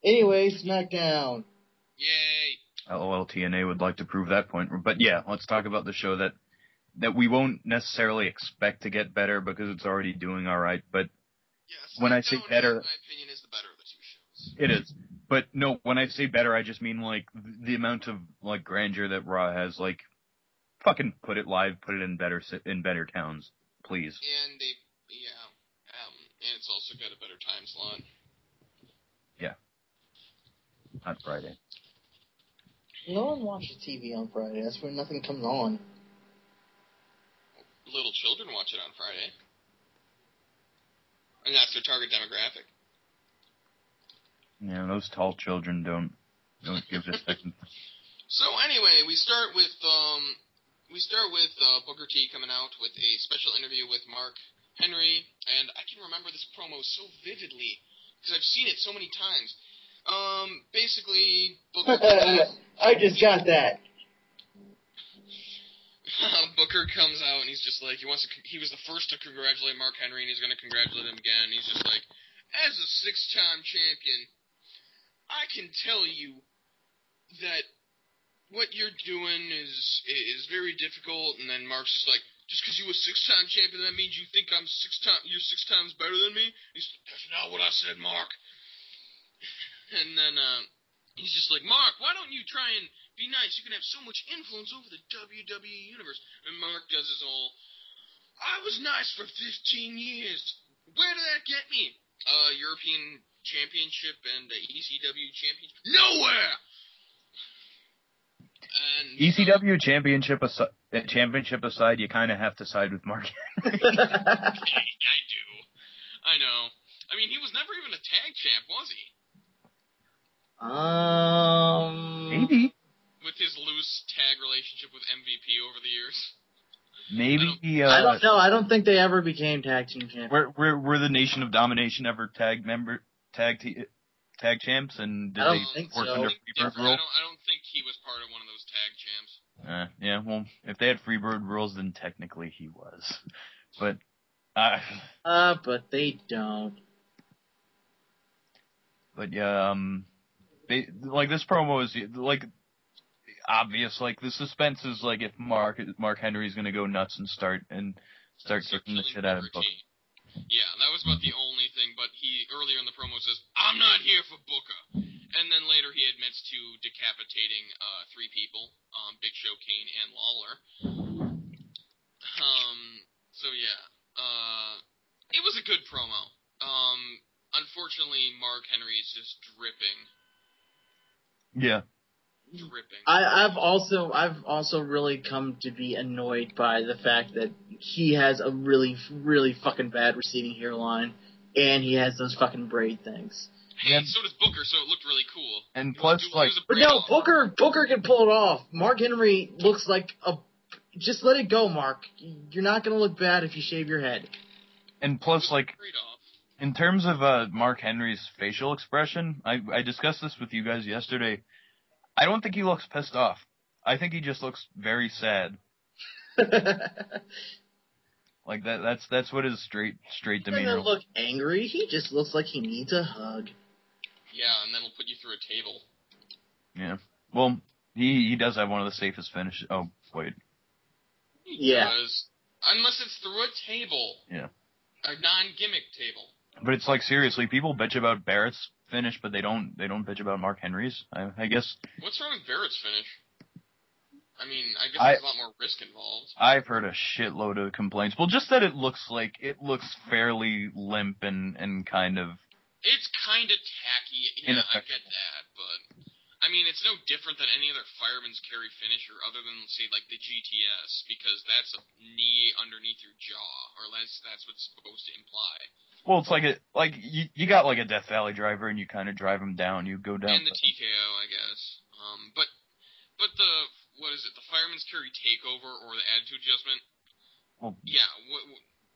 Anyway, SmackDown. Yay! LOL TNA would like to prove that point. But yeah, let's talk about the show that we won't necessarily expect to get better because it's already doing all right. But when I say better, in my opinion, is the better of the two shows. It is. But no, when I say better, I just mean like the amount of like grandeur that Raw has. Like, fucking put it live, put it in better towns, please. And and it's also got a better time slot. Yeah. On Friday. No one watches TV on Friday. That's when nothing comes on. Little children watch it on Friday. And that's their target demographic. Yeah, those tall children don't give a second. So anyway, we start with Booker T coming out with a special interview with Mark Henry, and I can remember this promo so vividly because I've seen it so many times. Basically, Booker. I just got that. Booker comes out and he's just like he was the first to congratulate Mark Henry and he's going to congratulate him again. He's just like, as a 6-time champion, I can tell you that what you're doing is very difficult. And then Mark's just like, just because you were 6-time champion, that means you think you're 6 times better than me? He's like, that's not what I said, Mark. And then he's just like, Mark, why don't you try and be nice? You can have so much influence over the WWE Universe. And Mark does his whole, I was nice for 15 years. Where did that get me? European Championship and the ECW Championship? Nowhere! And, ECW Championship aside, you kind of have to side with Mark Henry. I do. I know. I mean, he was never even a tag champ, was he? Maybe. With his loose tag relationship with MVP over the years. Maybe. I don't know. I don't think they ever became tag team champions. Were the Nation of Domination ever tag champs? And did I don't they think work so. under Freebird rule? I don't think he was part of one of those tag champs. Yeah. Well, if they had Freebird rules, then technically he was. But. But they don't. But yeah, like this promo is like obvious. Like the suspense is like if Mark Henry's gonna go nuts and start kicking the shit out of Booker. Yeah, that was about the only thing. But he earlier in the promo says, "I'm not here for Booker," and then later he admits to decapitating 3 people, Big Show, Kane, and Lawler. So yeah, it was a good promo. Unfortunately, Mark Henry is just dripping. Yeah. Dripping. I've also really come to be annoyed by the fact that he has a really, really fucking bad receding hairline, and he has those fucking braid things. Hey, so does Booker, so it looked really cool. And plus, but no, Booker can pull it off. Mark Henry looks like just let it go, Mark. You're not gonna look bad if you shave your head. And plus, like, in terms of Mark Henry's facial expression, I discussed this with you guys yesterday. I don't think he looks pissed off. I think he just looks very sad. Like that's what his straight demeanor. He doesn't look angry. He just looks like he needs a hug. Yeah, and then he'll put you through a table. Yeah. Well, he does have one of the safest finishes. Oh, wait. He does. Unless it's through a table. Yeah. A non-gimmick table. But it's like, seriously, people bitch about Barrett's finish, but they don't bitch about Mark Henry's, I guess. What's wrong with Barrett's finish? I mean, I guess there's a lot more risk involved. I've heard a shitload of complaints. Well, just that it looks fairly limp and kind of... It's kind of tacky. Yeah, I get that, but... I mean, it's no different than any other fireman's carry finisher other than, say, like the GTS, because that's a knee underneath your jaw, or that's what's supposed to imply. Well, it's like you got like a Death Valley driver and you kind of drive him down, you go down. And the TKO, I guess. But the, what is it, the fireman's carry takeover or the attitude adjustment? Well, yeah,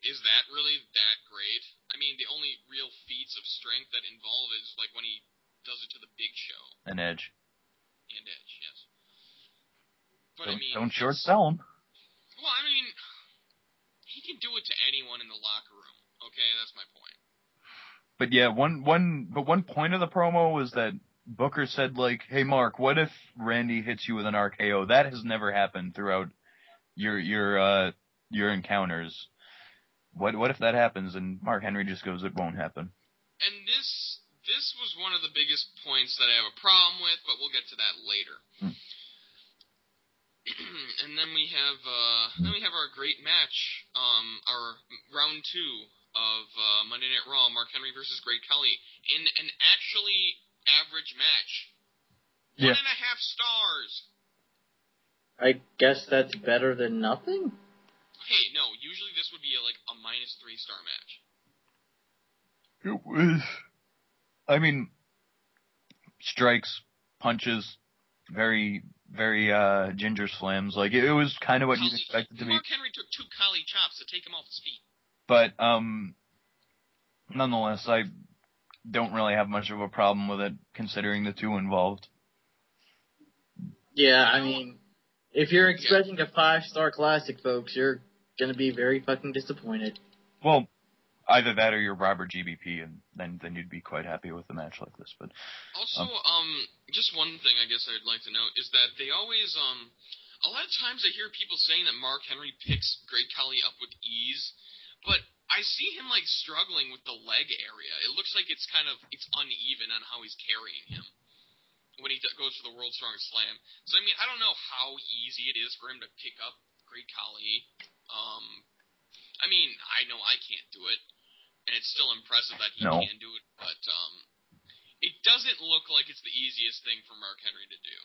is that really that great? I mean, the only real feats of strength that involve is like when he does it to the Big Show. And Edge. And Edge, yes. But don't short sell him. Well, I mean, he can do it to anyone in the locker room. Okay, that's my point. But yeah, one point of the promo was that Booker said, like, hey Mark, what if Randy hits you with an RKO? That has never happened throughout your encounters. What if that happens? And Mark Henry just goes, it won't happen. And this was one of the biggest points that I have a problem with, but we'll get to that later. And then we have our great match, our round 2 of Monday Night Raw, Mark Henry versus Great Khali, in an actually average match. Yeah. 1.5 stars. I guess that's better than nothing? Hey, no, usually this would be a minus 3-star match. It was, I mean, strikes, punches, very, very ginger slams. Like, it was kind of what you'd expect it to be. Mark Henry took 2 Khali chops to take him off his feet. But nonetheless, I don't really have much of a problem with it, considering the 2 involved. Yeah, I mean, if you're expecting a 5-star classic, folks, you're gonna be very fucking disappointed. Well, either that or you're Robert GBP, and then you'd be quite happy with a match like this. But also, just one thing I guess I'd like to note is that they always, a lot of times I hear people saying that Mark Henry picks Great Khali up with ease, but I see him struggling with the leg area. It looks like it's uneven on how he's carrying him when he goes for the World's Strongest Slam. So I mean, I don't know how easy it is for him to pick up Great Khali. I mean, I know I can't do it, and it's still impressive that he can do it, but it doesn't look like it's the easiest thing for Mark Henry to do.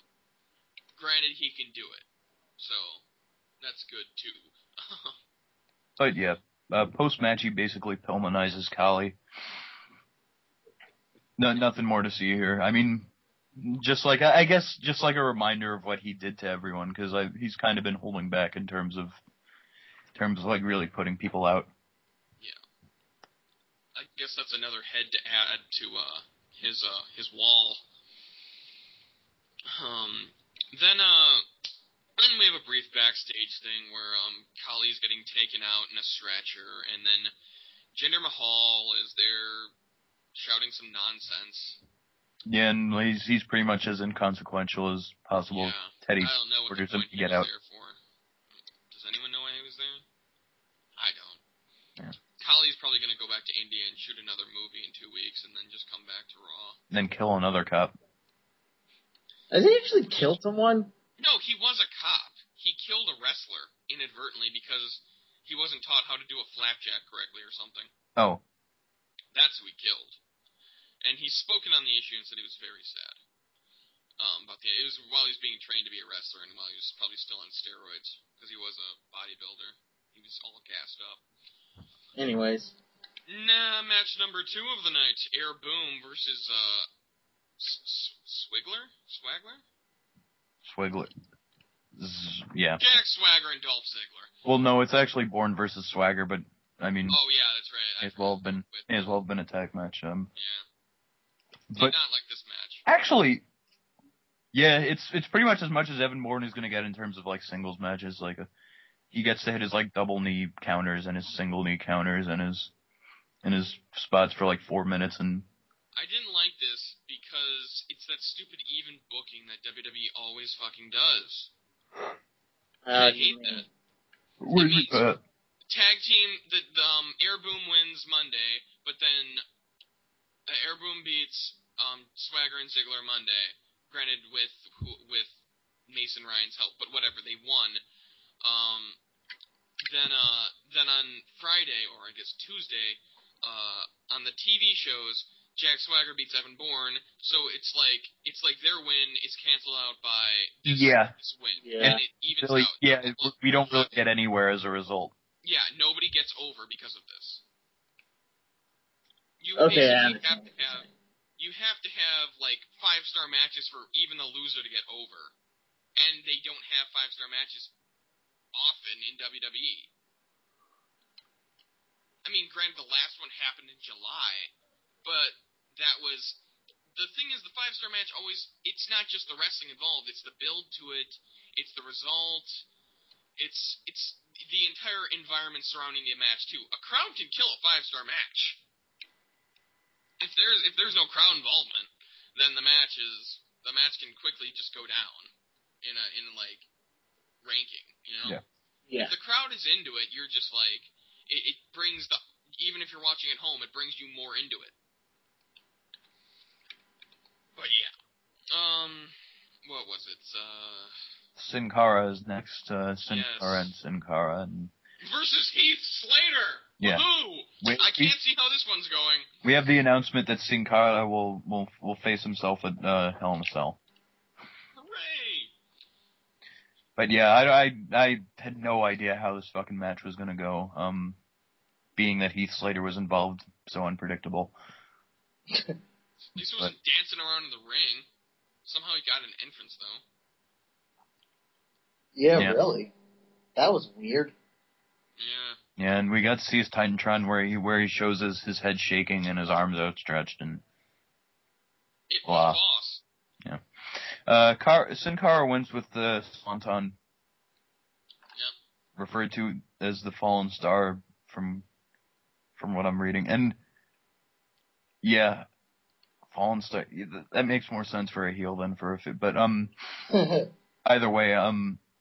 Granted, he can do it, so that's good too. But yeah, post-match he basically Pillmanizes Khali. No, nothing more to see here. I mean, I guess just like a reminder of what he did to everyone, because he's kind of been holding back in terms of really putting people out. Yeah, I guess that's another head to add to his wall. Then we have a brief backstage thing where Khali's getting taken out in a stretcher, and then Jinder Mahal is there shouting some nonsense. Yeah, and he's pretty much as inconsequential as possible. Yeah, Teddy I don't know what the orders him point to he get was out. there for. Does anyone know why he was there? I don't. Yeah. Khali's probably going to go back to India and shoot another movie in 2 weeks and then just come back to Raw. And then kill another cop. Has he actually killed someone? No, he was a cop. He killed a wrestler inadvertently because he wasn't taught how to do a flapjack correctly or something. Oh. That's who he killed. And he's spoken on the issue and said he was very sad. It was while he was being trained to be a wrestler and while he was probably still on steroids because he was a bodybuilder. He was all gassed up. Anyways. Match number 2 of the night. Air Boom versus Swagler? Yeah. Jack Swagger and Dolph Ziggler. Well, no, it's actually Bourne versus Swagger, but I mean. Oh yeah, that's right. May as well have been a tag match. Yeah. But Did not like this match. Actually, yeah, it's pretty much as Evan Bourne is going to get in terms of singles matches. He gets to hit his double knee counters and his single knee counters and his spots for 4 minutes. And I didn't like this because it's that stupid even booking that WWE always fucking does. I hate that. What do you mean? Tag team, the Air Boom wins Monday, but then Air Boom beats Swagger and Ziggler Monday. Granted, with Mason Ryan's help, but whatever, they won. Then on Friday, or I guess Tuesday, on the TV shows, Jack Swagger beats Evan Bourne, so it's like their win is canceled out by this win. Yeah. And it evens really, out. yeah, we don't really get anywhere as a result. Yeah, nobody gets over because of this. You Okay, basically have to have 5-star matches for even the loser to get over. And they don't have 5-star matches often in WWE. I mean, granted, the last one happened in July, but that was... The thing is, the 5-star match it's not just the wrestling involved, it's the build to it, it's the result, it's the entire environment surrounding the match, too. A crowd can kill a 5-star match. if there's no crowd involvement, then the match can quickly just go down in like ranking, you know? Yeah. If the crowd is into it, you're just like it brings even if you're watching at home, it brings you more into it. But yeah. What was it? Sin Cara is next. Sin Yes. Cara and Sin Cara versus Heath Slater. Yeah. Woohoo! I can't see how this one's going. We have the announcement that Sin Cara will face himself at Hell in a Cell. Hooray! But yeah, I had no idea how this fucking match was gonna go. Being that Heath Slater was involved, so unpredictable. At least he wasn't dancing around in the ring. Somehow he got an entrance, though. Yeah, really? That was weird. Yeah. Yeah, and we got to see his Titantron where he shows his head shaking and his arms outstretched and It was boss. Yeah. Sin Cara wins with the Swanton. Yep. Referred to as the Fallen Star from what I'm reading. And yeah, Fallen Star, that makes more sense for a heel than for a fit. But either way,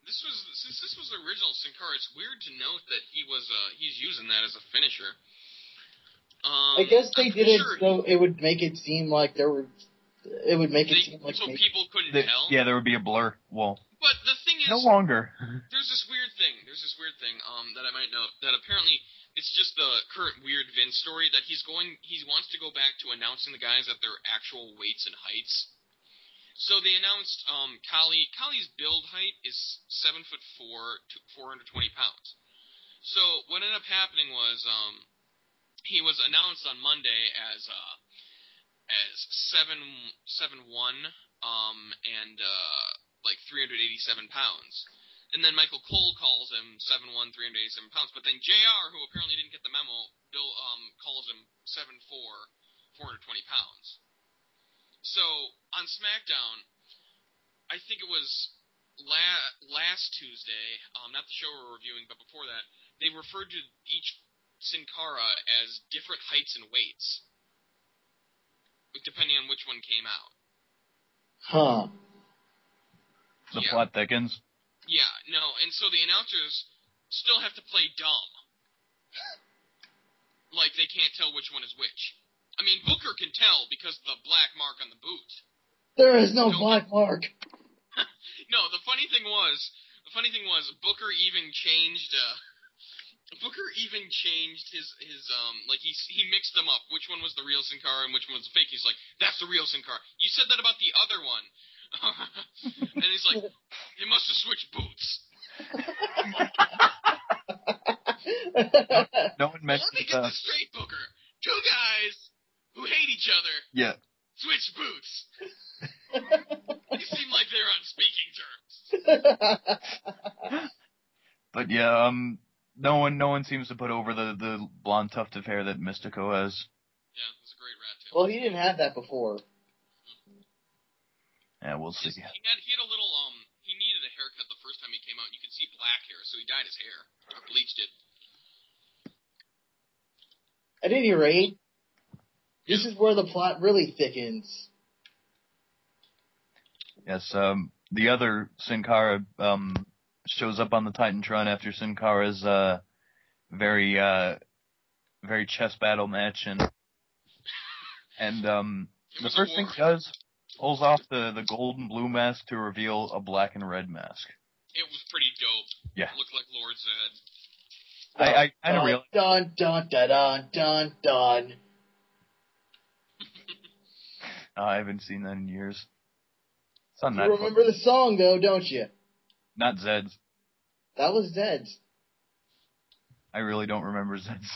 Since this was the original Sin Cara, it's weird to note that he's using that as a finisher. I guess they did it so it would make it seem like people couldn't tell. Yeah, there would be a blur. Well, but the thing is, no longer. There's this weird thing that I might note that apparently it's just the current weird Vince story that he wants to go back to announcing the guys at their actual weights and heights. So they announced Kali's build height is 7'4", 420 pounds. So what ended up happening was he was announced on Monday as 7'1", and like 387 pounds. And then Michael Cole calls him 7'1", 387 pounds. But then JR, who apparently didn't get the memo, calls him 7'4", 420 pounds. So, on SmackDown, I think it was last Tuesday, not the show we're reviewing, but before that, they referred to each Sin Cara as different heights and weights, depending on which one came out. Huh. The plot thickens? Yeah, no, and so the announcers still have to play dumb. Like, they can't tell which one is which. I mean, Booker can tell because of the black mark on the boot. There is no black mark. No, the funny thing was Booker even changed his like he mixed them up. Which one was the real Sin Cara and which one was the fake? He's like, that's the real Sin Cara. You said that about the other one. And he's like, they must have switched boots. No one mentioned. Let me get this straight, Booker. Two guys who hate each other. Yeah. Switch boots. They seem like they're on speaking terms. But yeah, no one seems to put over the blonde tuft of hair that Mystico has. Yeah, it's a great rat tail. Well, he didn't have that before. Yeah, we'll see. He had a little he needed a haircut the first time he came out, and you could see black hair, so he dyed his hair. Or bleached it. At any rate, this is where the plot really thickens. Yes, the other Sin Cara shows up on the Titantron after Sin Cara's very chess battle match, and the first thing he does, pulls off the gold and blue mask to reveal a black and red mask. It was pretty dope. Yeah. It looked like Lord Zed. I kind of realized. Dun dun dun dun dun dun. I haven't seen that in years. It's on You Netflix. remember the song though, don't you? Not Zed's. That was Zed's. I really don't remember Zed's.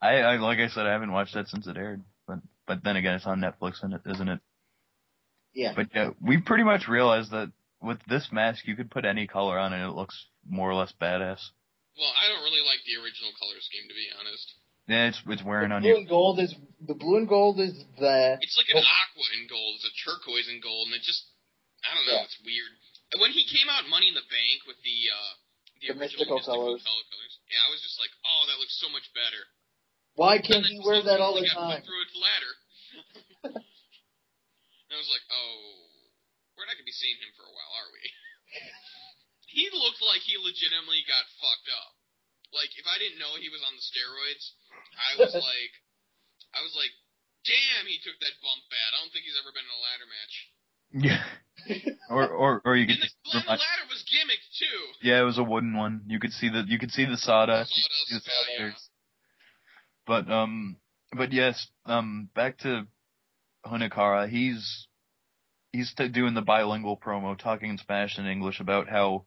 I like I said, I haven't watched that since it aired. But then again, it's on Netflix, isn't it? Yeah. But yeah, we pretty much realized that with this mask, you could put any color on it, it looks more or less badass. Well, I don't really like the original color scheme, to be honest. Yeah, it's wearing on the you. The blue and gold is the... It's like an aqua in gold. It's a turquoise in gold, and it just... I don't know, It's weird. When he came out Money in the Bank with the original mystical colors. colors, yeah, I was just like, oh, that looks so much better. Why can't he wear that all the got time? put through a ladder. And I was like, oh, we're not going to be seeing him for a while, are we? He looked like he legitimately got fucked up. Like, if I didn't know he was on the steroids, I was like, damn, he took that bump bad. I don't think he's ever been in a ladder match. Yeah. Or you could And the ladder was gimmicked too. Yeah, it was a wooden one. You could see the sawdust. Yeah. But yes, back to Hunicara. He's doing the bilingual promo, talking in Spanish and English about how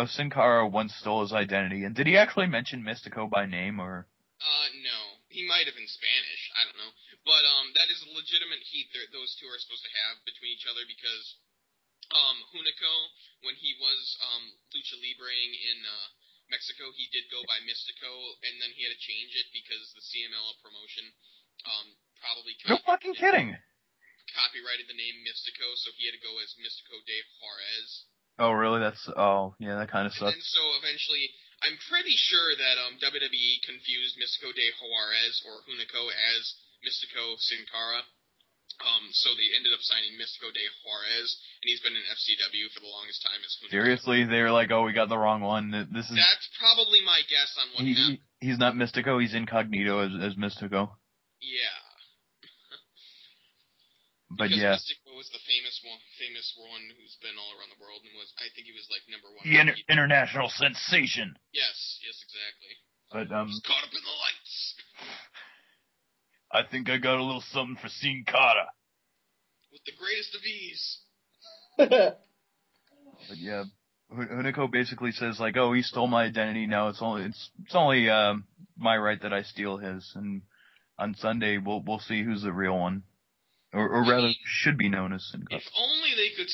Sin Cara once stole his identity. And did he actually mention Mystico by name, or? No. He might have in Spanish. I don't know. But that is a legitimate heat those two are supposed to have between each other because Hunico, when he was Lucha Libreing in Mexico, he did go by Mystico, and then he had to change it because the CMLL promotion probably No fucking kidding. Copyrighted the name Mystico, so he had to go as Mystico de Juarez. Oh, really? That kind of sucks. And then so eventually, I'm pretty sure that WWE confused Mystico de Juarez or Hunico as Mystico Sin Cara. So they ended up signing Mystico de Juarez, and he's been in FCW for the longest time as Hunico. Seriously? They were like, oh, we got the wrong one. That's probably my guess on what happened. He's not Mystico, he's Incognito as Mystico. Yeah. But because yeah. Mystico was the famous one who's been all around the world, and I think he was like number one. The international sensation. Yes, exactly. But he's caught up in the lights. I think I got a little something for Sin Cara. With the greatest of ease. But yeah, Hunico basically says like, "Oh, he stole my identity. Now it's only my right that I steal his." And on Sunday, we'll see who's the real one, or rather, should be known as Sin Cara. If only they could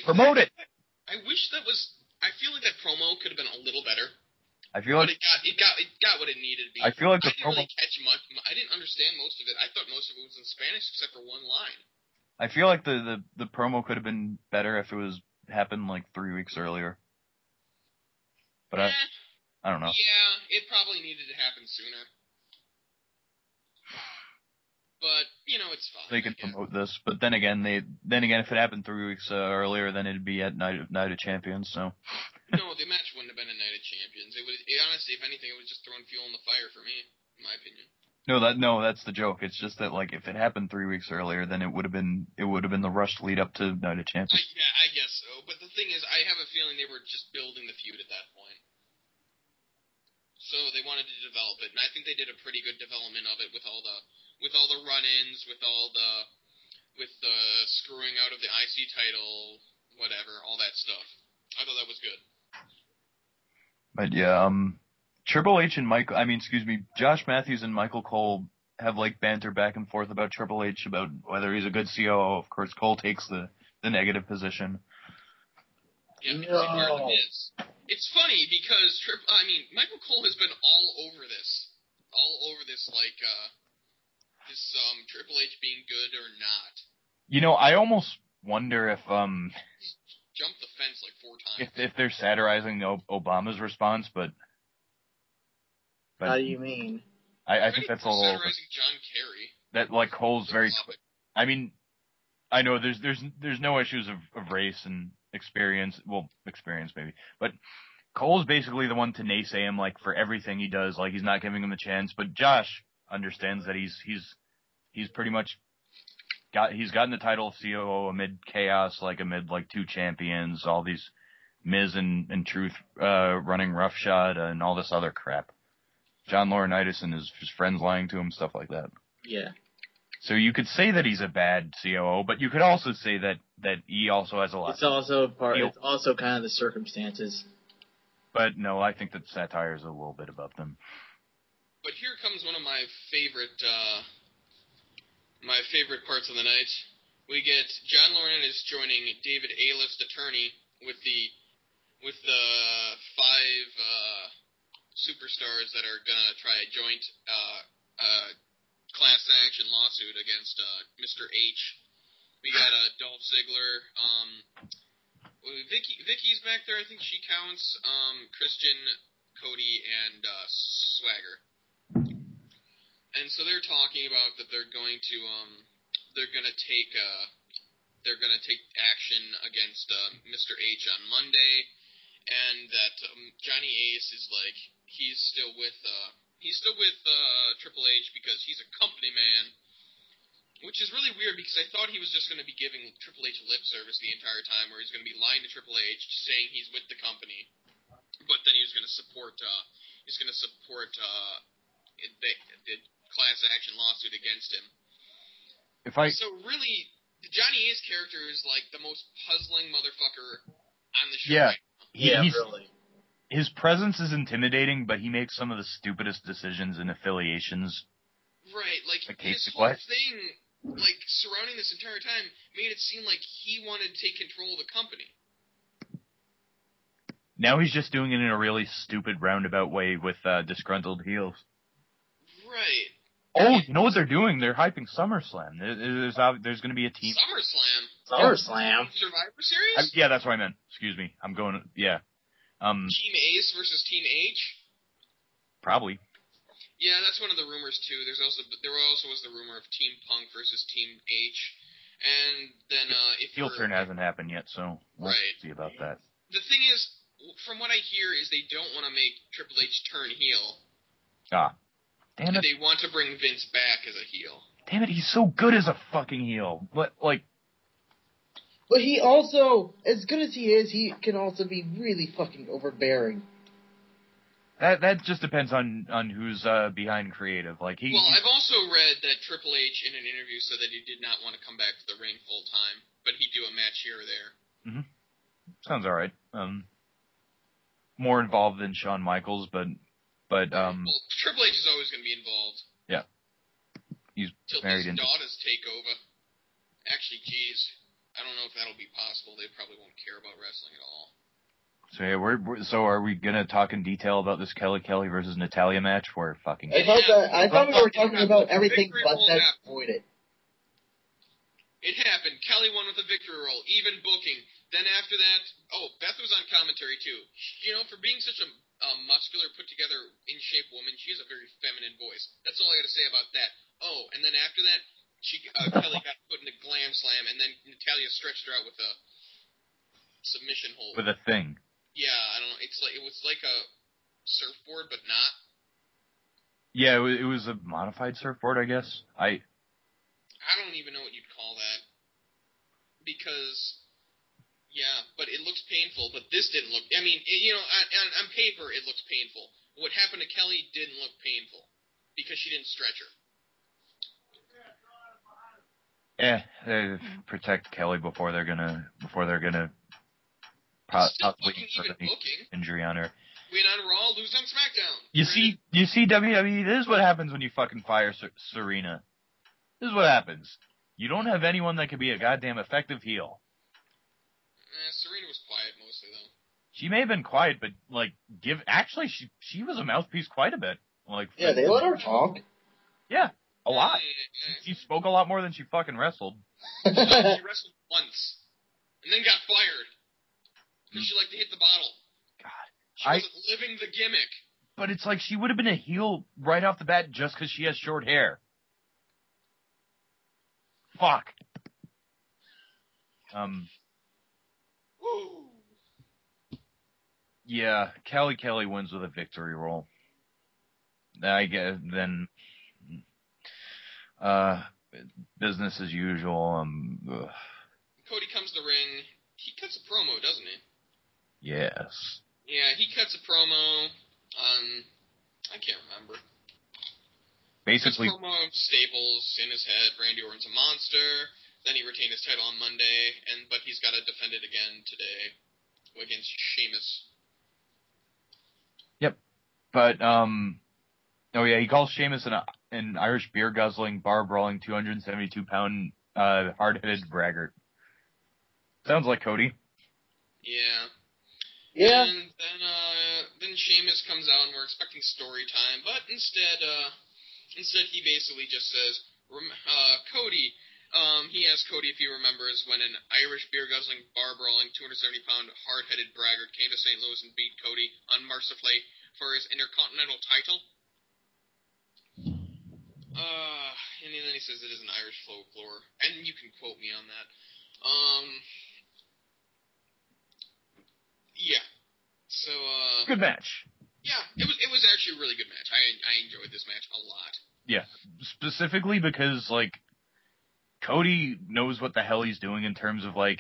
promote it. I wish that was. I feel like that promo could have been a little better. I feel like it got what it needed to be. I feel like I didn't really catch much. I didn't understand most of it. I thought most of it was in Spanish except for one line. I feel like the promo could have been better if it was happened like 3 weeks earlier. But I don't know. Yeah, it probably needed to happen sooner. But it's fine. They could promote this, but then again, if it happened 3 weeks earlier, then it'd be at Night of Champions. So. No, the match wouldn't have been a Night of Champions. Honestly, if anything, it would have just thrown fuel in the fire for me, in my opinion. No, that's the joke. It's just that like if it happened 3 weeks earlier, then it would have been the rushed lead up to Night of Champions. I guess so. But the thing is, I have a feeling they were just building the feud at that point. So they wanted to develop it, and I think they did a pretty good development of it with all the run-ins, with the screwing out of the IC title, whatever, all that stuff. I thought that was good. But yeah, Triple H and Josh Matthews and Michael Cole have like banter back and forth about Triple H about whether he's a good COO. Of course, Cole takes the negative position. Yeah, no. It's funny because Michael Cole has been all over this, like this Triple H being good or not. I almost wonder if He's jumped the fence like 4 times. If they're satirizing Obama's response, but how do you mean? I think that's a little satirizing John Kerry. That like Cole's very. I know there's no issues of race and experience. Well, experience maybe, but Cole's basically the one to naysay him like for everything he does. Like he's not giving him a chance. But Josh understands that he's pretty much he's gotten the title of COO amid chaos, like amid like 2 champions, all these Miz and Truth running roughshod and all this other crap. John Laurinaitis and his friends lying to him, stuff like that. Yeah. So you could say that he's a bad COO, but you could also say that he also has a lot. It's also kind of the circumstances. But no, I think that satire is a little bit above them. But here comes one of my favorite parts of the night. We get John Laurinaitis joining David A-list attorney with the 5 superstars that are gonna try a joint class action lawsuit against Mr. H. We got Dolph Ziggler. Vicky's back there. I think she counts. Christian, Cody, and Swagger. And so they're talking about that they're going to take action against Mr. H on Monday, and that Johnny Ace is like he's still with Triple H because he's a company man, which is really weird because I thought he was just going to be giving Triple H lip service the entire time, where he's going to be lying to Triple H, saying he's with the company, but then he was going to support the class action lawsuit against him. So really, Johnny Ace character is like the most puzzling motherfucker on the show. Yeah, right really. His presence is intimidating, but he makes some of the stupidest decisions and affiliations. Right, like His whole thing, like surrounding this entire time, made it seem like he wanted to take control of the company. Now he's just doing it in a really stupid roundabout way with disgruntled heels. Right. Oh, you know what they're doing? They're hyping SummerSlam. There's going to be a team. SummerSlam. Survivor Series? Yeah, that's what I meant. Excuse me. I'm going. Yeah. Team Ace versus Team H. Probably. Yeah, that's one of the rumors too. There also was the rumor of Team Punk versus Team H, and then heel turn hasn't happened yet, so we'll see about that. The thing is, from what I hear, is they don't want to make Triple H turn heel. Damn it. They want to bring Vince back as a heel. Damn it, he's so good as a fucking heel. But he also, as good as he is, he can also be really fucking overbearing. That just depends on who's behind creative. Well, I've also read that Triple H in an interview said that he did not want to come back to the ring full time, but he'd do a match here or there. Mm-hmm. Sounds all right. More involved than Shawn Michaels, but well, Triple H is always going to be involved. Yeah. He's till married his daughters take over. Actually, geez, I don't know if that'll be possible. They probably won't care about wrestling at all. So yeah, so are we gonna talk in detail about this Kelly versus Natalya match? We're fucking. I thought we were talking about everything but that voided. It happened. Kelly won with a victory roll, even booking. Then after that, Beth was on commentary too. You know, for being such a muscular, put together, in shape woman, she has a very feminine voice. That's all I got to say about that. Oh, and then after that, Kelly got put in a glam slam, and then Natalya stretched her out with a submission hold. With a thing. Yeah, I don't know. It was like a surfboard, but not. Yeah, it was a modified surfboard, I guess. I don't even know what you'd call that. Because, yeah, but it looks painful. But this didn't look. I mean, on paper it looks painful. What happened to Kelly didn't look painful because she didn't stretch her. They protect Kelly before they're gonna possibly put an injury on her. Win on Raw, lose on SmackDown. You see, WWE. This is what happens when you fucking fire Serena. This is what happens. You don't have anyone that can be a goddamn effective heel. Serena was quiet mostly though. She may have been quiet, but actually she was a mouthpiece quite a bit. Yeah, they let her talk. Yeah, a lot. She spoke a lot more than she fucking wrestled. She wrestled once, and then got fired because she liked to hit the bottle. God, she wasn't living the gimmick. But it's like she would have been a heel right off the bat just because she has short hair. Fuck. Woo. Yeah, Kelly wins with a victory roll. I guess then business as usual. Cody comes to the ring. He cuts a promo, doesn't he? Yes. Yeah, he cuts a promo on I can't remember. Basically, cuts a promo of Staples in his head. Randy Orton's a monster. Then he retained his title on Monday, but he's got to defend it again today against Sheamus. Yep. But he calls Sheamus an Irish beer guzzling, bar brawling, 272-pound hard-headed braggart. Sounds like Cody. Yeah. Yeah. And then Sheamus comes out and we're expecting story time, but instead he basically just says, Cody. He asked Cody if he remembers when an Irish beer-guzzling, bar-brawling, 270-pound, hard-headed braggart came to St. Louis and beat Cody unmercifully for his Intercontinental title. And then he says it is an Irish folklore, and you can quote me on that. Yeah. So, Good match. Yeah, it was actually a really good match. I enjoyed this match a lot. Yeah, specifically because, like, Cody knows what the hell he's doing in terms of, like,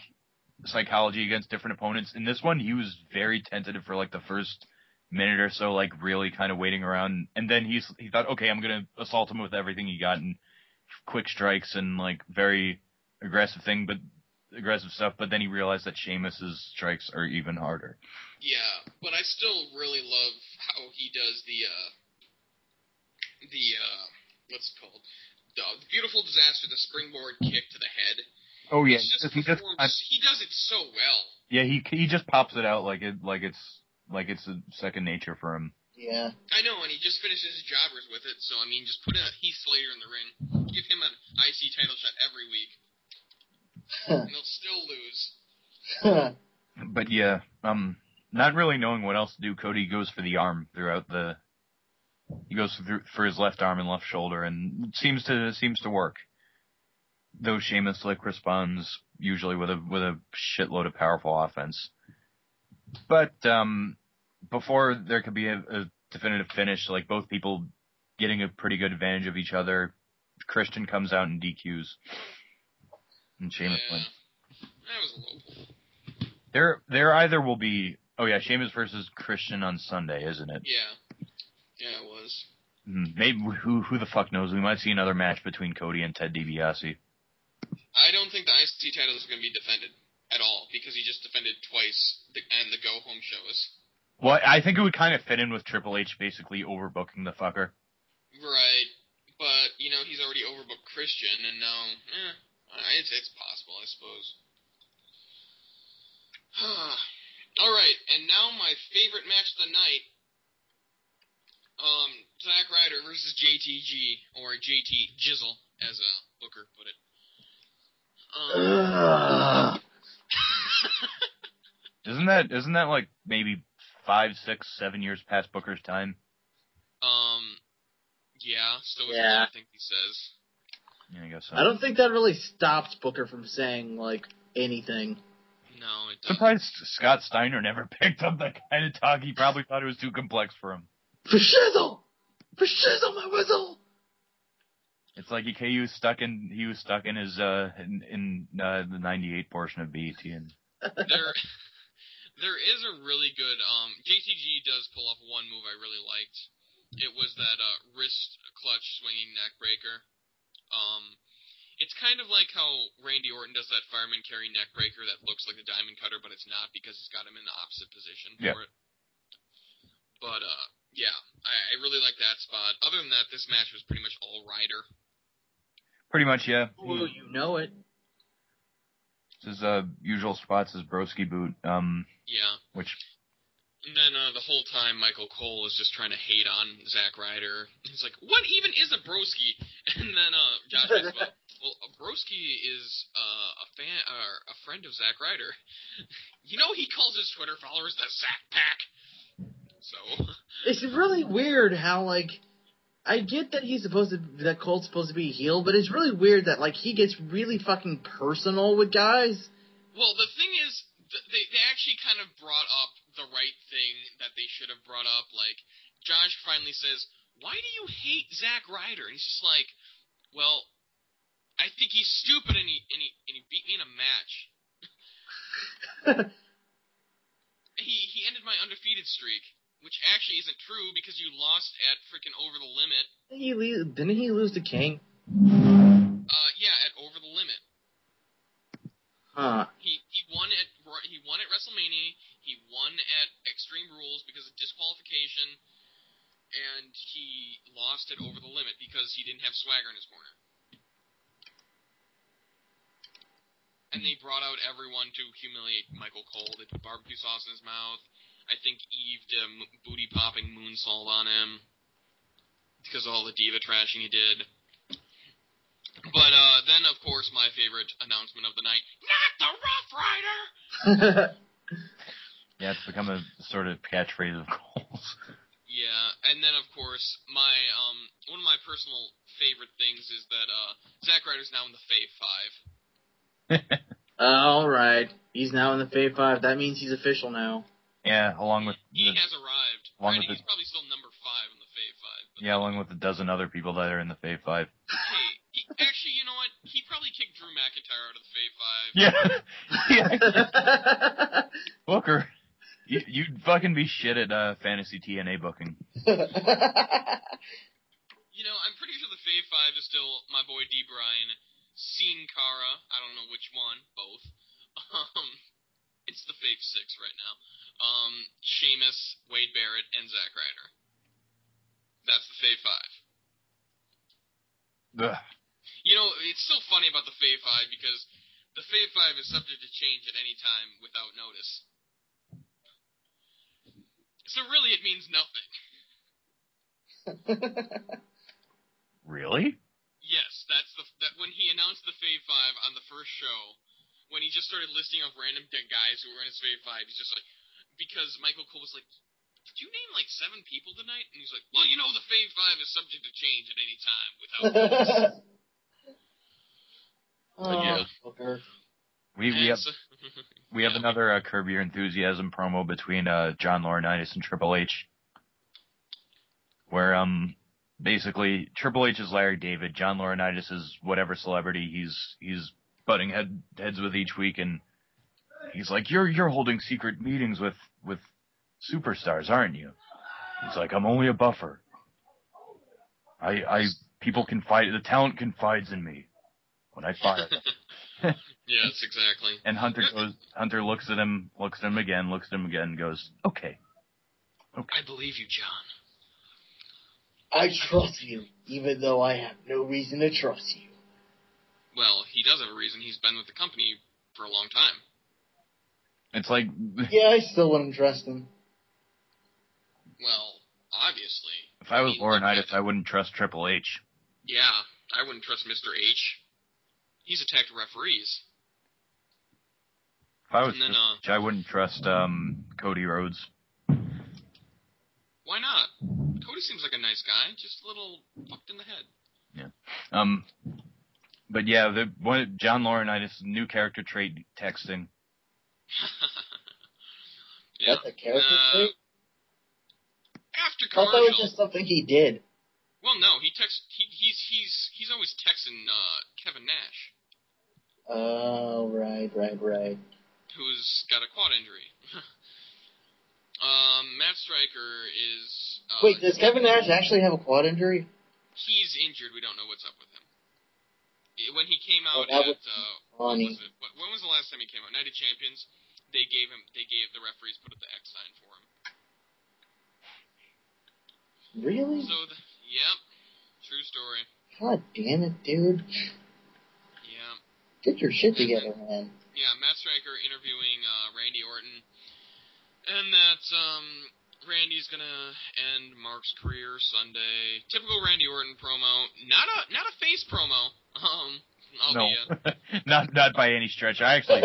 psychology against different opponents. In this one, he was very tentative for, like, the first minute or so, like, really kind of waiting around. And then he thought, okay, I'm going to assault him with everything he got and quick strikes and, like, very aggressive stuff. But then he realized that Sheamus's strikes are even harder. Yeah, but I still really love how he does the what's it called? The beautiful disaster, the springboard kick to the head. Oh yeah, he does it so well. Yeah, he just pops it out like it's a second nature for him. Yeah. I know, and he just finishes his jobbers with it. So I mean, just put a Heath Slater in the ring, give him an IC title shot every week, and he'll still lose. But yeah, not really knowing what else to do, Cody goes for the arm throughout the. He goes for his left arm and left shoulder, and it seems to work. Though Sheamus responds usually with a shitload of powerful offense. But before there could be a definitive finish, like both people getting a pretty good advantage of each other, Christian comes out and DQs, and Sheamus wins. That was a low. There either will be Sheamus versus Christian on Sunday, isn't it? Yeah, it was. Maybe who the fuck knows? We might see another match between Cody and Ted DiBiase. I don't think the IC title is going to be defended at all because he just defended twice and the go home shows. Well, I think it would kind of fit in with Triple H basically overbooking the fucker. Right, but he's already overbooked Christian, and now it's possible, I suppose. All right, and now my favorite match of the night. Zack Ryder versus JTG, or JT Jizzle, as Booker put it. Isn't that like maybe 5, 6, 7 years past Booker's time? Yeah, so is what I think he says. Yeah, I guess so. I don't think that really stopped Booker from saying, like, anything. No, it doesn't. Surprised Scott Steiner never picked up that kind of talk. He probably thought it was too complex for him. For shizzle! For shizzle, my whistle! It's like he was stuck in his in the '98 portion of BET. And there is a really good JTG does pull off one move I really liked. It was that wrist clutch swinging neck breaker. It's kind of like how Randy Orton does that fireman carry neck breaker that looks like a diamond cutter, but it's not because he's got him in the opposite position for it. But yeah, I really like that spot. Other than that, this match was pretty much all Ryder. Pretty much, yeah. Oh, you know it. His usual spots is Broski boot. Yeah. Which. And then the whole time, Michael Cole is just trying to hate on Zack Ryder. He's like, "What even is a broski?" And then Josh asks about, "Well, a broski is a friend of Zack Ryder." He calls his Twitter followers the Zack Pack. So it's really weird how, like, I get that that Cole's supposed to be a heel, but it's really weird that, like, he gets really fucking personal with guys. Well, the thing is, they actually kind of brought up the right thing that they should have brought up. Like, Josh finally says, "Why do you hate Zack Ryder?" And he's just like, "Well, I think he's stupid and he beat me in a match." He ended my undefeated streak, which actually isn't true because you lost at freaking Over the Limit. Didn't he lose to King? Yeah, at Over the Limit. Huh. He won at WrestleMania. He won at Extreme Rules because of disqualification, and he lost at Over the Limit because he didn't have Swagger in his corner. And they brought out everyone to humiliate Michael Cole. They put barbecue sauce in his mouth. I think Eve did a booty-popping moonsault on him because of all the diva trashing he did. But then, of course, my favorite announcement of the night, "Not the Rough Rider!" Yeah, it's become a sort of catchphrase of Cole's. Yeah, and then of course my one of my personal favorite things is that Zack Ryder's now in the Fave 5. All right, he's now in the Fave 5. That means he's official now. Yeah, along with he has arrived. Granted, he's probably still number 5 in the Fave 5. Yeah, along with a dozen other people that are in the Fave 5. Hey, actually, you know what? He probably kicked Drew McIntyre out of the Fave 5. Yeah. Booker, you'd fucking be shit at fantasy TNA booking. You know, I'm pretty sure the Fave 5 is still my boy D. Bryan, Hunicara, I don't know which one, both. It's the Fave 6 right now. Sheamus, Wade Barrett, and Zack Ryder. That's the Fave 5. Ugh. You know, it's so funny about the Fave 5 because the Fave 5 is subject to change at any time without notice. So really, it means nothing. Really? Yes, that when he announced the Fave 5 on the first show, when he just started listing off random guys who were in his Fave 5, he's just like, because Michael Cole was like, did you name like 7 people tonight? And he's like, well, you know, the Fave 5 is subject to change at any time without notice. Yeah. Booker. We have another Curb Your Enthusiasm promo between John Laurinaitis and Triple H, where basically Triple H is Larry David, John Laurinaitis is whatever celebrity he's butting heads with each week, and he's like, you're holding secret meetings with superstars, aren't you? He's like, I'm only a buffer. People confide, the talent confides in me when I fire them. Yes, exactly. And Hunter looks at him again, goes, okay. I believe you, John. I trust you, even though I have no reason to trust you. Well, he does have a reason. He's been with the company for a long time. It's like... Yeah, I still wouldn't trust him. Well, obviously. If I was Laurinaitis, I wouldn't trust Triple H. Yeah, I wouldn't trust Mr. H. He's attacked referees. If I was Triple H, I wouldn't trust Cody Rhodes. Why not? Cody seems like a nice guy, just a little fucked in the head. Yeah. But yeah, John Laurinaitis' new character trait, texting. Yeah. That's a character trait? After I thought commercial. that was just something he did. Well, no, he's always texting Kevin Nash. Oh, right. Who's got a quad injury. Matt Striker is... Wait, does Kevin Nash actually have a quad injury? He's injured. We don't know what's up with him. When he came out when was it? When was the last time he came out? Night of Champions. They gave the referees put up the X sign for him. Really? So, yep. True story. God damn it, dude. Yeah. Get your shit together, man. Yeah, Matt Striker interviewing Randy Orton. And that Randy's gonna end Mark's career Sunday. Typical Randy Orton promo. Not a face promo. No, not by any stretch. I actually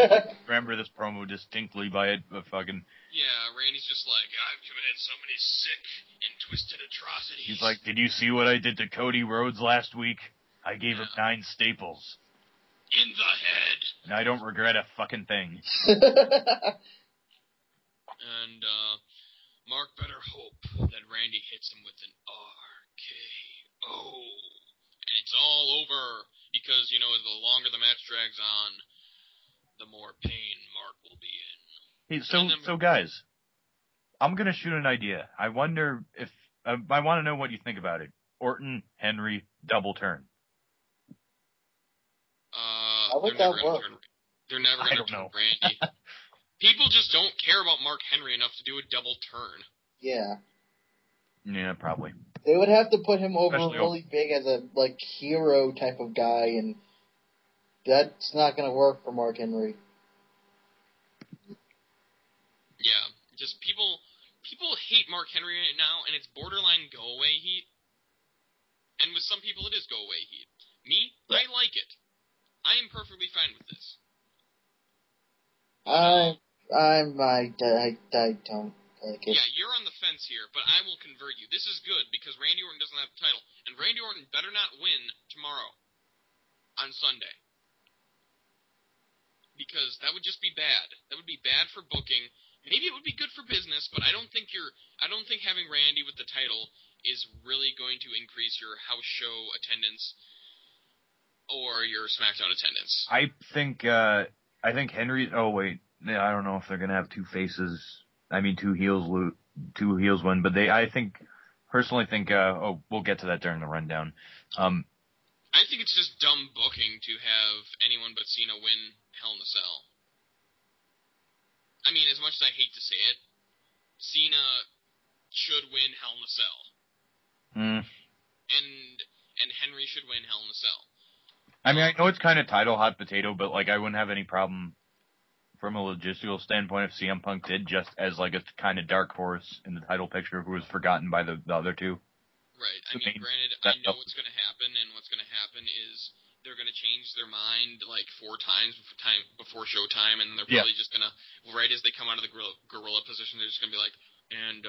remember this promo distinctly by a fucking... Yeah, Randy's just like, I've committed so many sick and twisted atrocities. He's like, did you see what I did to Cody Rhodes last week? I gave him 9 staples. In the head. And I don't regret a fucking thing. And Mark better hope that Randy hits him with an RKO. And it's all over. Because, you know, the longer the match drags on, the more pain Mark will be in. Hey, so guys, I'm going to shoot an idea. I wonder if... I want to know what you think about it. Orton, Henry, double turn. They're never going to turn Randy. People just don't care about Mark Henry enough to do a double turn. Yeah. Yeah, probably. They would have to put him over really big as a, hero type of guy, and that's not going to work for Mark Henry. Yeah, just people hate Mark Henry right now, and it's borderline go-away heat. And with some people, it is go-away heat. Me, I like it. I am perfectly fine with this. I don't. Yeah, you're on the fence here, but I will convert you. This is good because Randy Orton doesn't have the title, and Randy Orton better not win tomorrow on Sunday. Because that would just be bad. That would be bad for booking. Maybe it would be good for business, but I don't think having Randy with the title is really going to increase your house show attendance or your SmackDown attendance. I think Henry. Oh wait, I don't know if they're gonna have two faces. I mean, two heels win, but I personally think. We'll get to that during the rundown. I think it's just dumb booking to have anyone but Cena win Hell in a Cell. I mean, as much as I hate to say it, Cena should win Hell in a Cell. And Henry should win Hell in a Cell. I mean, I know it's kind of title hot potato, but like I wouldn't have any problem from a logistical standpoint if CM Punk did, just as like a kind of dark horse in the title picture who was forgotten by the other two. Right. I mean, granted, I know what's going to happen, and what's going to happen is they're going to change their mind like 4 times before showtime, and they're probably just going to, right as they come out of the gorilla position, they're just going to be like, and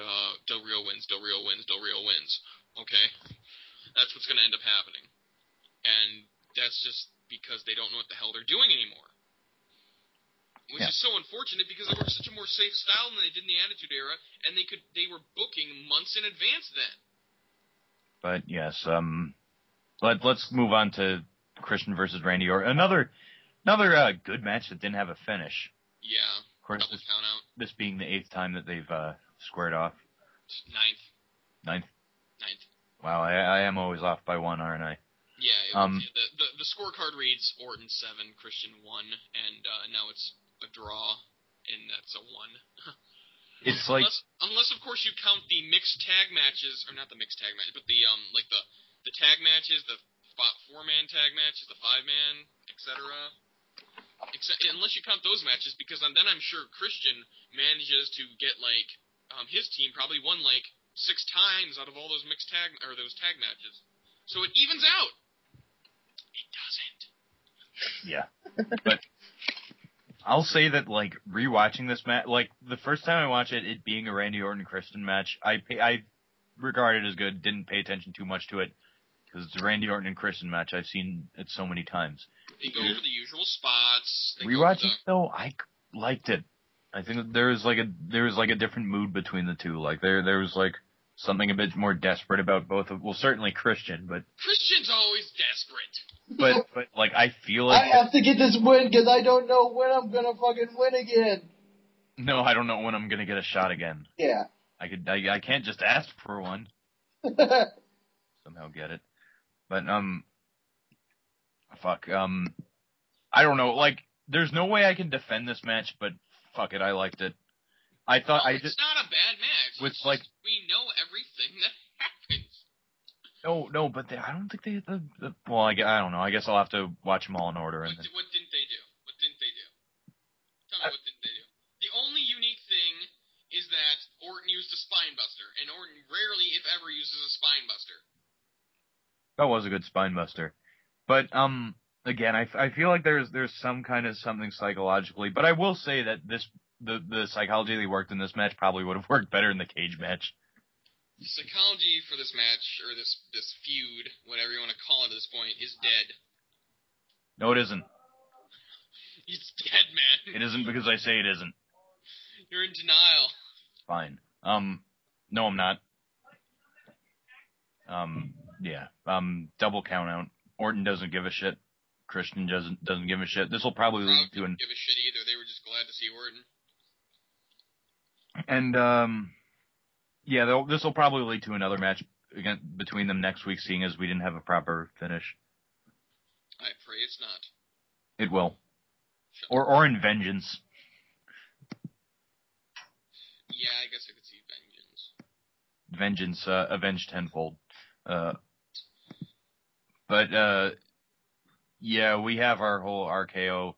Del Rio wins, Del Rio wins, Del Rio wins. Okay? That's what's going to end up happening. And that's just because they don't know what the hell they're doing anymore. Which is so unfortunate because they were such a more safe style than they did in the Attitude Era, and they were booking months in advance then. But yes, let's move on to Christian versus Randy Orton. Another good match that didn't have a finish. Yeah. Of course, count out. This being the 8th time that they've squared off. 9th. Wow, I am always off by 1, aren't I? Yeah. The scorecard reads Orton 7, Christian 1, and now it's a draw, and that's a 1. It's unless of course you count the mixed tag matches, or not the mixed tag matches, but the the tag matches, the 4-man tag matches, the 5-man, etc. Unless you count those matches, because then I'm sure Christian manages to get his team probably won 6 times out of all those mixed tag or those tag matches, so it evens out. It doesn't. Yeah, but I'll say that rewatching this match, the first time I watched it being a Randy Orton Christian match, I regard it as good. Didn't pay attention too much to it because it's a Randy Orton and Christian match. I've seen it so many times. They go over the usual spots. Rewatching though, I liked it. I think that there was a different mood between the two. There was something a bit more desperate about both of. Well, certainly Christian, but Christian's always desperate. But I feel like I have to get this win because I don't know when I'm gonna fucking win again. No, I don't know when I'm gonna get a shot again. Yeah. I can't just ask for one. Somehow get it. But I don't know. There's no way I can defend this match, but fuck it, I liked it. I thought it's not a bad match. With we know everything that happens. No, but I don't think they. Well, I don't know. I guess I'll have to watch them all in order. What didn't they do? Tell me what didn't they do? The only unique thing is that Orton used a spine buster, and Orton rarely, if ever, uses a spine buster. That was a good spine buster, but again, I feel like there's some kind of something psychologically. But I will say that the psychology they worked in this match probably would have worked better in the cage match. The psychology for this match, or this feud, whatever you want to call it at this point, is dead. No, it isn't. It's dead, man. It isn't because I say it isn't. You're in denial. Fine. No, I'm not. Yeah. Double count out. Orton doesn't give a shit. Christian doesn't give a shit. This will probably lead to give a shit either. They were just glad to see Orton. And yeah, this will probably lead to another match again between them next week, seeing as we didn't have a proper finish. I pray it's not. It will. Or in Vengeance. Yeah, I guess I could see Vengeance. Avenged tenfold. But yeah, we have our whole RKO.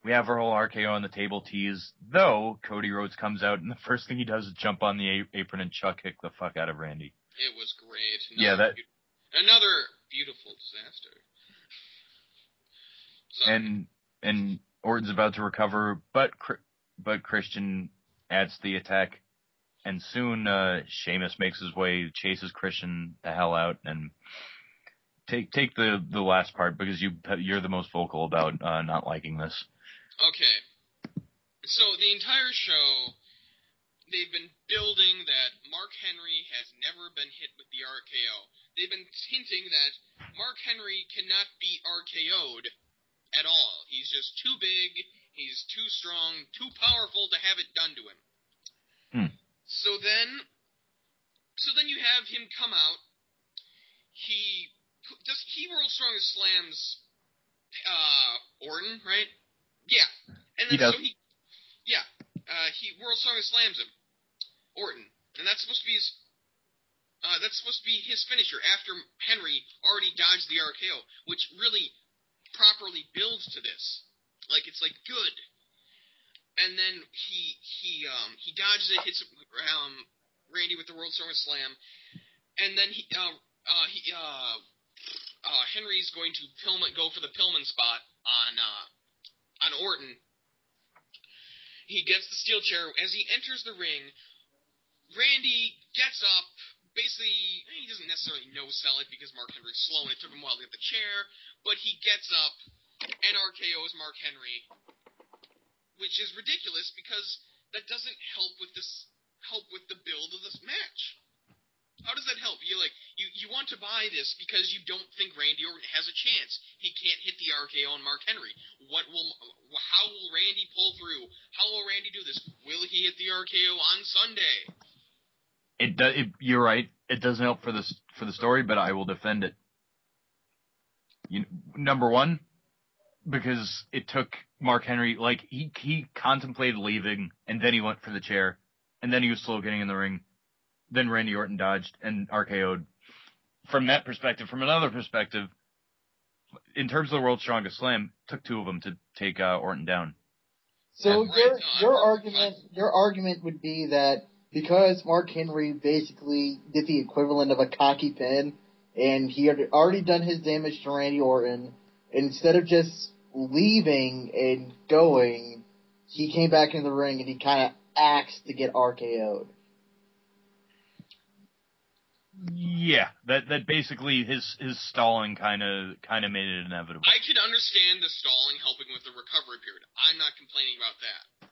We have our whole RKO on the table tease, though Cody Rhodes comes out and the first thing he does is jump on the apron and chuck kick the fuck out of Randy. It was great. Another beautiful disaster. Sorry. And Orton's about to recover, but Christian adds the attack, and soon Sheamus makes his way, chases Christian the hell out, and take the last part because you're the most vocal about not liking this. Okay. So the entire show, they've been building that Mark Henry has never been hit with the RKO. They've been hinting that Mark Henry cannot be RKO'd at all. He's just too big, he's too strong, too powerful to have it done to him. So then you have him come out. He World's Strongest Slams Orton, right? Yeah. And then he World's Strongest Slams him. Orton. And that's supposed to be his finisher after Henry already dodged the RKO, which really properly builds to this. It's good. And then he dodges it, hits Randy with the World's Strongest Slam, and then Henry's going to go for the Pillman spot on Orton. He gets the steel chair. As he enters the ring, Randy gets up. Basically, he doesn't necessarily no-sell it because Mark Henry's slow and it took him a while to get the chair, but he gets up and RKO's Mark Henry, which is ridiculous because that doesn't help with the build of this match. How does that help? You want to buy this because you don't think Randy Orton has a chance. He can't hit the RKO on Mark Henry. How will Randy pull through? How will Randy do this? Will he hit the RKO on Sunday? You're right. It doesn't help for the story, but I will defend it. Number one, because it took Mark Henry, he contemplated leaving, and then he went for the chair, and then he was slow getting in the ring. Then Randy Orton dodged and RKO'd. From that perspective, from another perspective, in terms of the World's Strongest Slam, it took two of them to take Orton down. So your argument would be that because Mark Henry basically did the equivalent of a cocky pin, and he had already done his damage to Randy Orton, instead of just leaving and going, he came back in the ring and he kind of axed to get RKO'd. Yeah, that basically his stalling kind of made it inevitable. I could understand the stalling helping with the recovery period. I'm not complaining about that.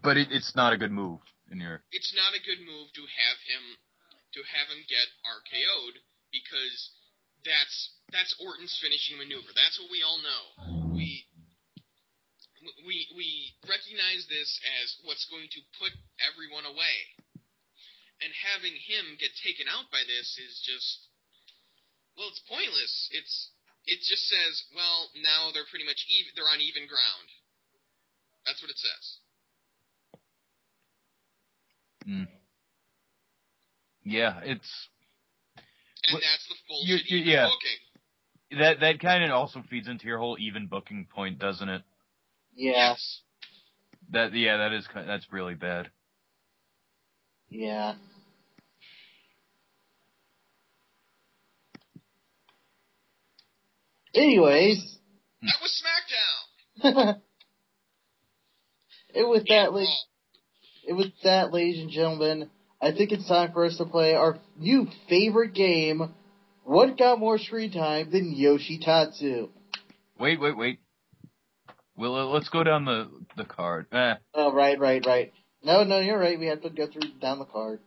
But it's not a good move It's not a good move to have him get RKO'd because that's Orton's finishing maneuver. That's what we all know. We recognize this as what's going to put everyone away. And having him get taken out by this is just, it's pointless. It just says, now they're pretty much they're on even ground. That's what it says. Yeah, and that's the bullshit booking. That kind of also feeds into your whole even booking point, doesn't it? Yes. That's really bad. Yeah. Anyways. That was SmackDown! With that, ladies and gentlemen, I think it's time for us to play our new favorite game, What Got More Screen Time Than Yoshitatsu? Wait. Well, let's go down the card. Oh, right. No, you're right. We have to go down the card.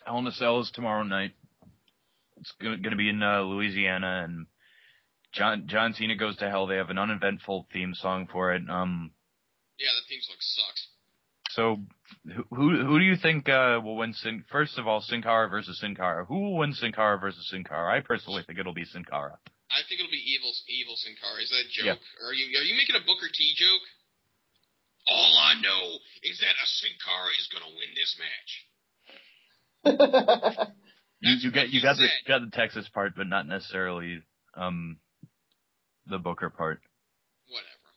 Hell in a Cell is tomorrow night. It's going to be in Louisiana, and John Cena Goes to Hell. They have an uneventful theme song for it. Yeah, the theme song sucks. So, who do you think will win? First of all, Sin Cara versus Sin Cara. Who will win Sin Cara versus Sin Cara? I personally think it'll be Sin Cara. I think it'll be evil Sin Cara. Is that a joke? Yeah. Are you making a Booker T joke? All I know is that a Sin Cara is going to win this match. you got the Texas part, but not necessarily the Booker part. Whatever.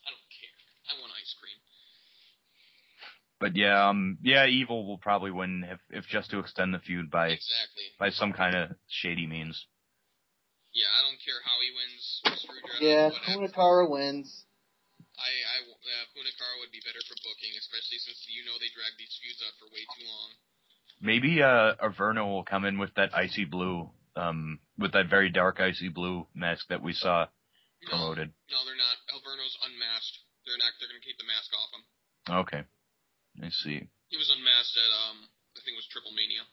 I don't care. I want ice cream. But yeah, Evil will probably win if just to extend the feud by some kind of shady means. Yeah, I don't care how he wins. Screwdriver. Yeah, Hunicara wins. Hunicara would be better for booking, especially since they drag these feuds out for way too long. Maybe Averno will come in with that icy blue, with that very dark icy blue mask that we saw promoted. No, they're not. Alverno's unmasked. They're going to keep the mask off him. Okay. I see. He was unmasked at, I think it was Triple Mania.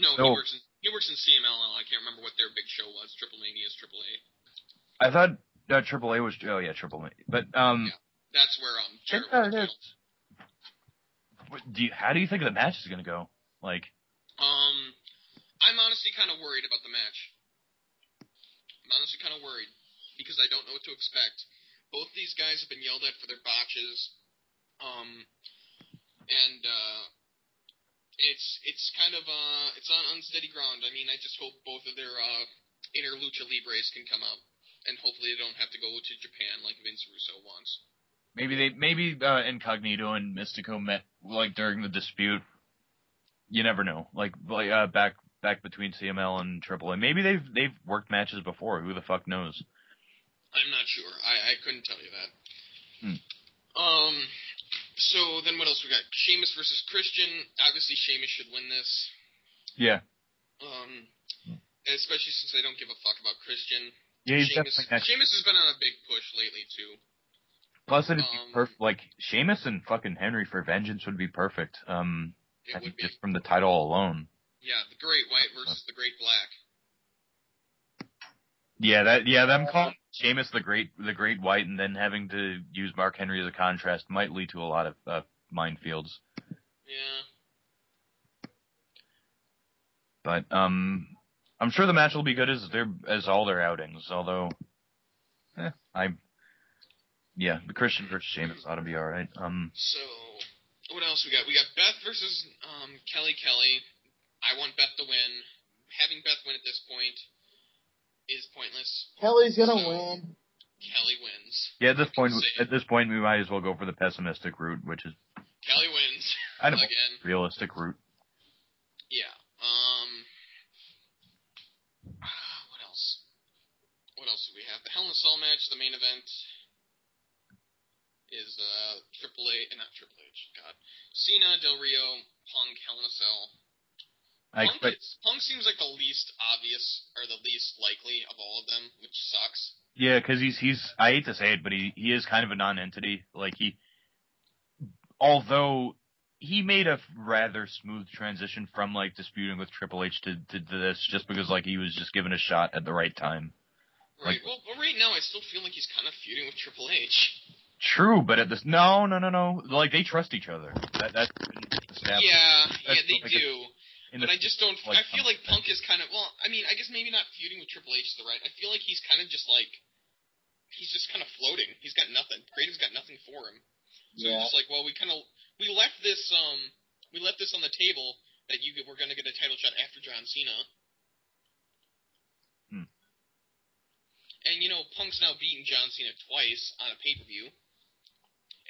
No, he works in CMLL. I can't remember what their big show was. Triple Mania is Triple A. I thought Triple A was, Triple A. But, yeah, that's where, how do you think the match is going to go? Like, I'm honestly kind of worried about the match. I'm honestly kind of worried because I don't know what to expect. Both these guys have been yelled at for their botches. It's kind of it's on unsteady ground. I mean, I just hope both of their inner lucha libres can come out, and hopefully they don't have to go to Japan like Vince Russo wants. Maybe Incognito and Mystico met like during the dispute. You never know. Like back between CML and AAA. Maybe they've worked matches before. Who the fuck knows? I'm not sure. I couldn't tell you that. So then what else we got? Sheamus versus Christian. Obviously Sheamus should win this. Yeah. Especially since they don't give a fuck about Christian. Yeah, Sheamus has been on a big push lately too. Plus it'd be perfect. Like Sheamus and fucking Henry for Vengeance would be perfect. It would be. Just from the title alone. Yeah, the Great White versus the Great Black. Them calling Sheamus the Great White and then having to use Mark Henry as a contrast might lead to a lot of minefields. Yeah. But I'm sure the match will be good as all their outings. Although, the Christian versus Sheamus ought to be all right. So what else we got? We got Beth versus Kelly. I want Beth to win. Having Beth win at this point is pointless. Kelly's gonna win. Kelly wins. Yeah, at this point, we might as well go for the pessimistic route, which is Kelly wins. Again. Realistic route. Yeah. What else? What else do we have? The Hell in a Cell match, the main event, is not Triple H. God, Cena, Del Rio, Punk, Hell in a Cell. Punk seems like the least obvious or the least likely of all of them, which sucks. Yeah, because he's I hate to say it, but he is kind of a non-entity. Like although he made a rather smooth transition from like disputing with Triple H to this, just because like he was just given a shot at the right time. Right. Well, right now I still feel like he's kind of feuding with Triple H. True, but at this no. Like they trust each other. That's established. Yeah, they like do. But I just don't. I feel like Punk is kind of. Well, I mean, I guess maybe not feuding with Triple H is the right. I feel like he's kind of just like. He's just kind of floating. He's got nothing. Creative's got nothing for him. So he's just like, well, we left this on the table that we're going to get a title shot after John Cena. And Punk's now beaten John Cena twice on a pay-per-view,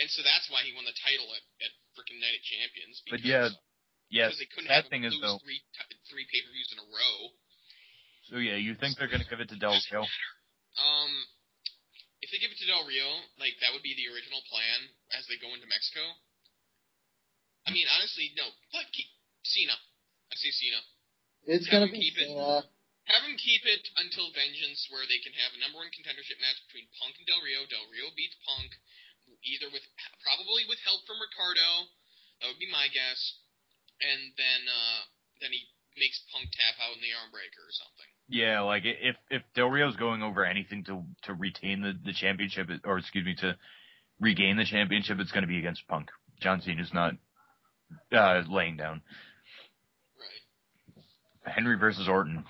and so that's why he won the title at freaking Night of Champions. But because they couldn't that have thing him is lose though. three pay-per-views in a row. So yeah, you think they're going to give it to Del Rio? If they give it to Del Rio, like that would be the original plan as they go into Mexico. I mean, honestly, no. But Cena. I say Cena. It's going to be Cena. Have him keep it until Vengeance, where they can have a number one contendership match between Punk and Del Rio. Del Rio beats Punk, probably with help from Ricardo. That would be my guess. And then he makes Punk tap out in the arm breaker or something. Yeah, like if Del Rio's going over anything to retain the championship, or excuse me, to regain the championship, it's going to be against Punk. John Cena's not laying down. Right. Henry versus Orton.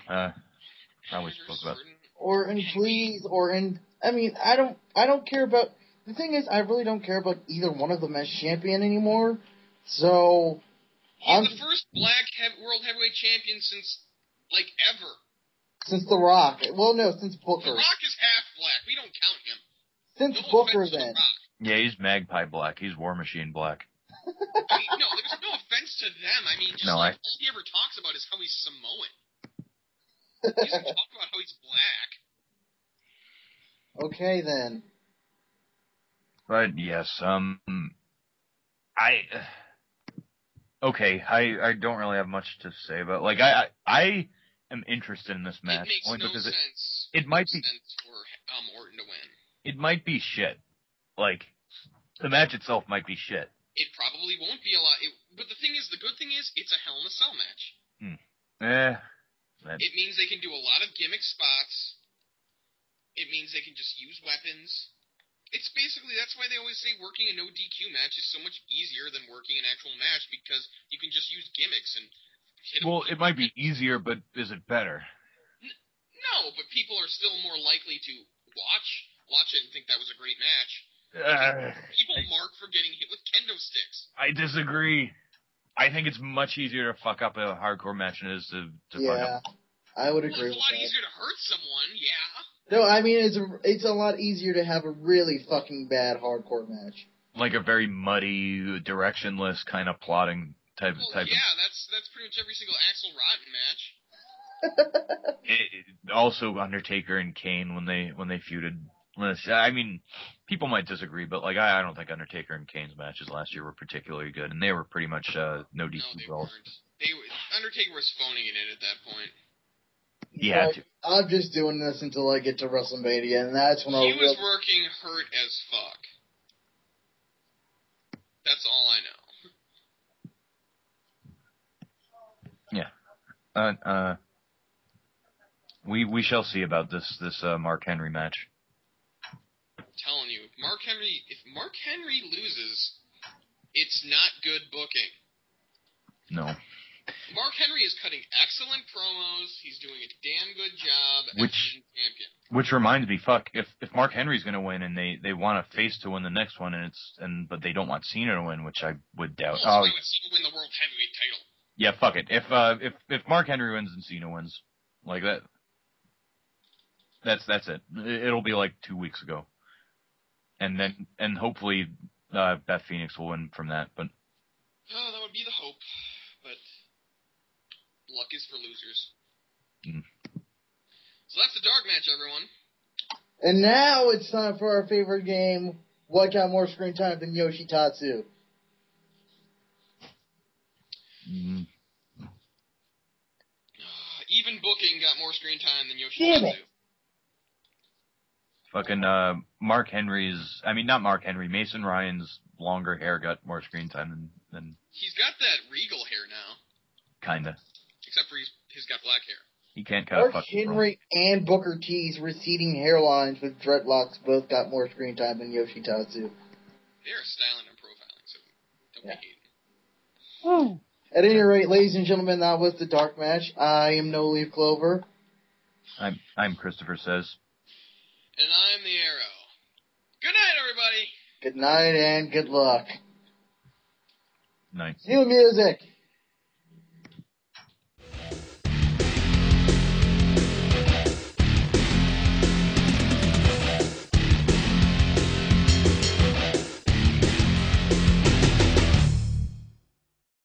Probably spoke about. Orton, please, Orton. I mean, I don't care about. The thing is, I really don't care about either one of them as champion anymore. So. He's the first black world heavyweight champion since, like, ever. Since The Rock. Well, no, since Booker. The Rock is half black. We don't count him. Since Booker, then. Yeah, he's Magpie black. He's War Machine black. I mean, no, there's no offense to them. I mean, just all he ever talks about is how he's Samoan. He doesn't talk about how he's black. Okay, then. But yes, I don't really have much to say about. Like, I am interested in this match. It makes only no because sense. It might be sense for Orton to win. It might be shit. Like, the match itself might be shit. It probably won't be a lot. But the good thing is, it's a Hell in a Cell match. It means they can do a lot of gimmick spots. It means they can just use weapons. It's basically, that's why they always say working a no DQ match is so much easier than working an actual match, because you can just use gimmicks and hit them. Well, it might be easier, but is it better? No, but people are still more likely to watch it and think that was a great match. People mark for getting hit with kendo sticks. I disagree. I think it's much easier to fuck up a hardcore match than it is to fuck up. I would agree with that. It's a lot easier to hurt someone, yeah. No, I mean, it's a lot easier to have a really fucking bad hardcore match. Like a very muddy, directionless kind of plotting type Yeah, that's pretty much every single Axl Rotten match. Also, Undertaker and Kane when they feuded. I mean, people might disagree, but like I don't think Undertaker and Kane's matches last year were particularly good, and they were pretty much no DQ brawls. Undertaker was phoning it in at that point. Yeah, I'm just doing this until I get to WrestleMania, and that's when he was working hurt as fuck. That's all I know. Yeah. We shall see about this Mark Henry match. I'm telling you, if Mark Henry loses, it's not good booking. No. Mark Henry is cutting excellent promos. He's doing a damn good job as being champion. Which reminds me, if Mark Henry's going to win and they want a face to win the next one but they don't want Cena to win, which I would doubt. Why would Cena win the World Heavyweight title? Yeah, fuck it. If Mark Henry wins and Cena wins, like that's it. It'll be like 2 weeks ago, and hopefully Beth Phoenix will win from that. But that would be the hope. But luck is for losers. So that's the dark match, everyone. And now it's time for our favorite game. What got more screen time than Yoshitatsu? Even booking got more screen time than Yoshitatsu. Damn it. Fucking not Mark Henry. Mason Ryan's longer hair got more screen time than. He's got that Regal hair now. Kinda. Except for he's got black hair. He can't cut Mark Henry and Booker T's receding hairlines with dreadlocks both got more screen time than Yoshitatsu. They're styling and profiling, so don't be hating. Woo. At any rate, ladies and gentlemen, that was the dark match. I am No Leaf Clover. I'm Christopher Says. And I'm the Arrow. Good night, everybody. Good night and good luck. Night. New music.